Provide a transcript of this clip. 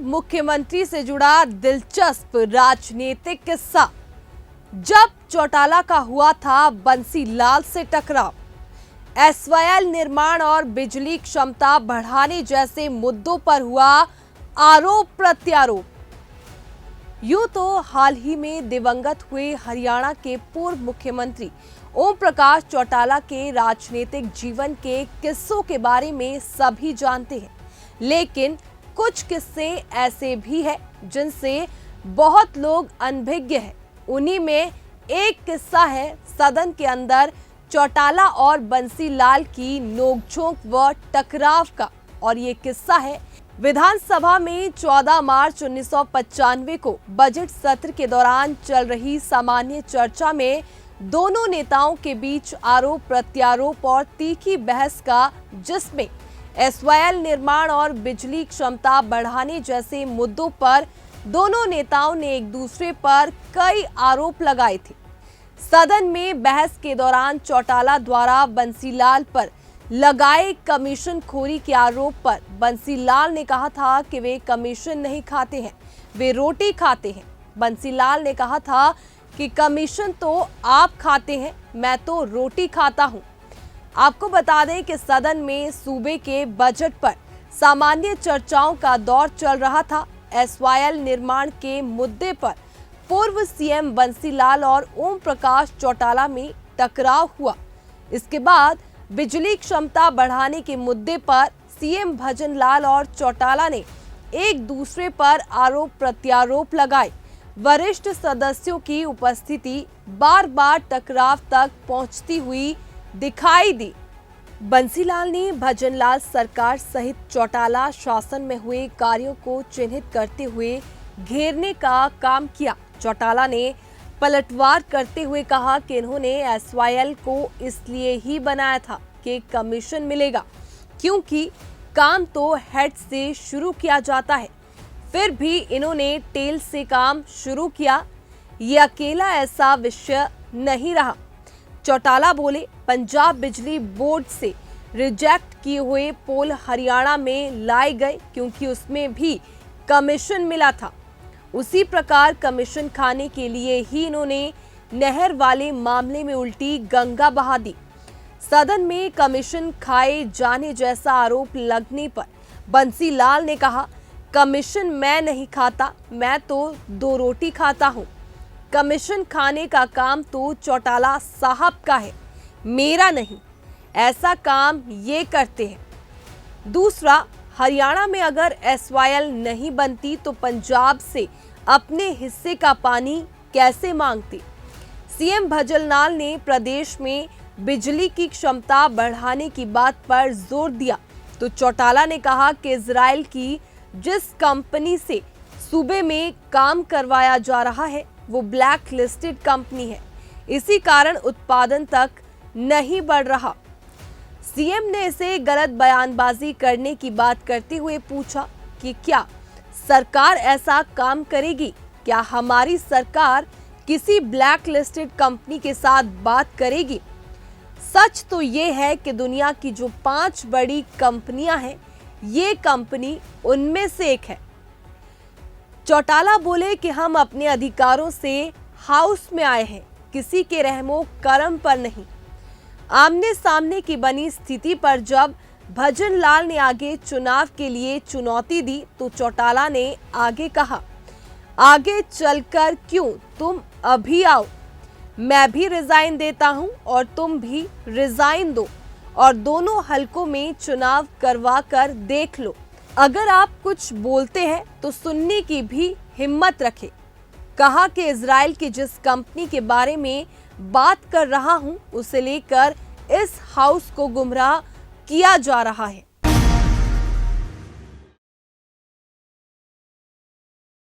मुख्यमंत्री से जुड़ा दिलचस्प राजनीतिक किस्सा। जब चौटाला का हुआ था बंसी लाल से टकराव, एसवाईएल निर्माण और बिजली क्षमता बढ़ाने जैसे मुद्दों पर हुआ आरोप प्रत्यारोप। यूं तो हाल ही में दिवंगत हुए हरियाणा के पूर्व मुख्यमंत्री ओम प्रकाश चौटाला के राजनीतिक जीवन के किस्सों के बारे में सभी जानते हैं, लेकिन कुछ किस्से ऐसे भी हैं जिनसे बहुत लोग अनभिज्ञ हैं। उन्हीं में एक किस्सा है सदन के अंदर चौटाला और बंसी लाल की नोकझोंक व टकराव का, और ये किस्सा है विधानसभा में 14 मार्च 1995 को बजट सत्र के दौरान चल रही सामान्य चर्चा में दोनों नेताओं के बीच आरोप प्रत्यारोप और तीखी बहस का, जिसमें एसवाईएल निर्माण और बिजली क्षमता बढ़ाने जैसे मुद्दों पर दोनों नेताओं ने एक दूसरे पर कई आरोप लगाए थे। सदन में बहस के दौरान चौटाला द्वारा बंसीलाल पर लगाए कमीशन खोरी के आरोप पर बंसीलाल ने कहा था कि वे कमीशन नहीं खाते हैं, वे रोटी खाते हैं। बंसीलाल ने कहा था कि कमीशन तो आप खाते हैं, मैं तो रोटी खाता हूं। आपको बता दें कि सदन में सूबे के बजट पर सामान्य चर्चाओं का दौर चल रहा था। एसवाईएल निर्माण के मुद्दे पर पूर्व सीएम बंसीलाल और ओम प्रकाश चौटाला में टकराव हुआ। इसके बाद बिजली क्षमता बढ़ाने के मुद्दे पर सीएम भजनलाल और चौटाला ने एक दूसरे पर आरोप प्रत्यारोप लगाए। वरिष्ठ सदस्यों की उपस्थिति बार बार टकराव तक पहुंचती हुई दिखाई दी। बंसीलाल ने भजनलाल सरकार सहित चौटाला शासन में हुए कार्यों को चिन्हित करते हुए घेरने का काम किया। चौटाला ने पलटवार करते हुए कहा कि इन्होंने एसवाईएल को इसलिए ही बनाया था कि कमीशन मिलेगा, क्योंकि काम तो हेड से शुरू किया जाता है। फिर भी इन्होंने टेल से काम शुरू किया। ये अकेला ऐसा विषय नहीं रहा। चौटाला बोले, पंजाब बिजली बोर्ड से रिजेक्ट किए हुए पोल हरियाणा में लाए गए क्योंकि उसमें भी कमीशन मिला था। उसी प्रकार कमीशन खाने के लिए ही इन्होंने नहर वाले मामले में उल्टी गंगा बहा दी। सदन में कमीशन खाए जाने जैसा आरोप लगने पर बंसीलाल ने कहा, कमीशन मैं नहीं खाता, मैं तो 2 रोटी खाता हूं। कमीशन खाने का काम तो चौटाला साहब का है, मेरा नहीं। ऐसा काम ये करते हैं। दूसरा, हरियाणा में अगर एसवाईएल नहीं बनती तो पंजाब से अपने हिस्से का पानी कैसे मांगती। सीएम भजनलाल ने प्रदेश में बिजली की क्षमता बढ़ाने की बात पर जोर दिया तो चौटाला ने कहा कि इजराइल की जिस कंपनी से सूबे में काम करवाया जा रहा है वो ब्लैक लिस्टेड कंपनी है, इसी कारण उत्पादन तक नहीं बढ़ रहा। सीएम ने इसे गलत बयानबाजी करने की बात करते हुए पूछा कि क्या सरकार ऐसा काम करेगी? क्या हमारी सरकार किसी ब्लैक लिस्टेड कंपनी के साथ बात करेगी? सच तो ये है कि दुनिया की जो 5 बड़ी कंपनियां हैं, ये कंपनी उनमें से एक है। चौटाला बोले कि हम अपने अधिकारों से हाउस में आए हैं, किसी के रहमो करम पर नहीं। आमने सामने की बनी स्थिति पर जब भजनलाल ने आगे चुनाव के लिए चुनौती दी तो चौटाला ने आगे कहा, आगे चलकर क्यों, तुम अभी आओ, मैं भी रिजाइन देता हूं और तुम भी रिजाइन दो और दोनों हलकों में चुनाव करवा कर देख लो। अगर आप कुछ बोलते हैं तो सुनने की भी हिम्मत रखें। कहा कि इजराइल की जिस कंपनी के बारे में बात कर रहा हूं उसे लेकर इस हाउस को गुमराह किया जा रहा है।